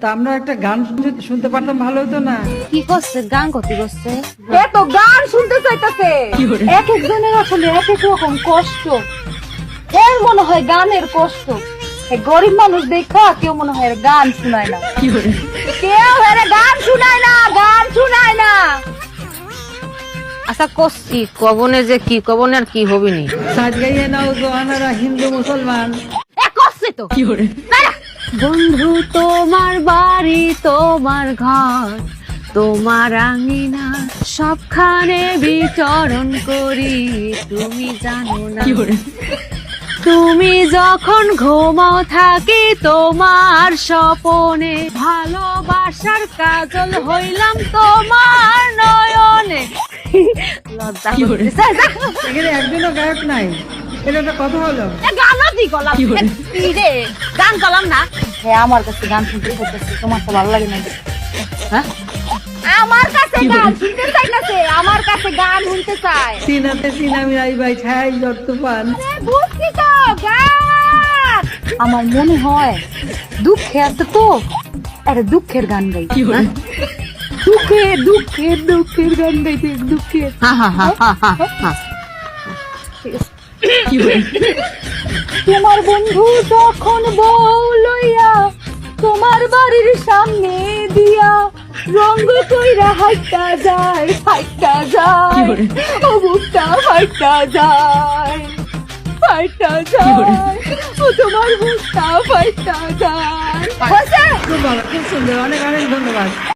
তা আমরা একটা গান শুনতে পারতাম, ভালো হতো না? কি করছে? গান করতে করছে এত গান শুনতে চাইতেছে। এক একজনের আসলে এক এক রকম কষ্ট। এর মনে হয় গানের কষ্ট। এই গরিব মানুষ দেখা কেউ মনে হয় এর গান শোনায় না। কেউ এর গান শুনায় না, গান শুনায় না। আচ্ছা করছি কবনে যে কি কবনে আর কি হবিনি সাজ গাইয়ে নাও গো আনারা হিন্দু মুসলমান। এ করছে তো। বন্ধু তোমার বাড়ি তোমার ঘর তোমার আঙিনা সবখানে বিচরণ করি তুমি জানো না তুমি যখন ঘুমাও থাকি তোমার স্বপনে ভালোবাসার কাজল হইলাম তোমার নয়নে লজ্জা করতেছে এখানে একজনও গায়ক নাই, এটা একটা কথা হলো? গানও দি গলাম। কি রে গান গলাম না। হ্যাঁ, আমার কাছে গান শুনতে করতেছে, তোমার তো ভালো লাগে না? হ্যাঁ আমার কাছে গান শুনতে চাইতেছে, আমার কাছে গান শুনতে চায়। সিনাতে সিনামি আই ভাই ছাই যত পান। বুঝছি তো গান। আমার মনে হয় দুঃখে আছে তো, আরে দুঃখের গান গাই। হ্যাঁ? দুঃখের দুঃখের দুঃখের গান গাইতে, দুঃখের। তোমার বন্ধু যখন বউ লইয়া তোমার বাড়ির সামনে দিয়া রঙ কইরা হাইটা যায়, হাইটা যায়, ও বুকটা ফাইটা যায়, ফাইটা যায়, ও তোমার বুকটা ফাইটা যায়। খুব ভালো, খুব সুন্দর, অনেক অনেক ধন্যবাদ।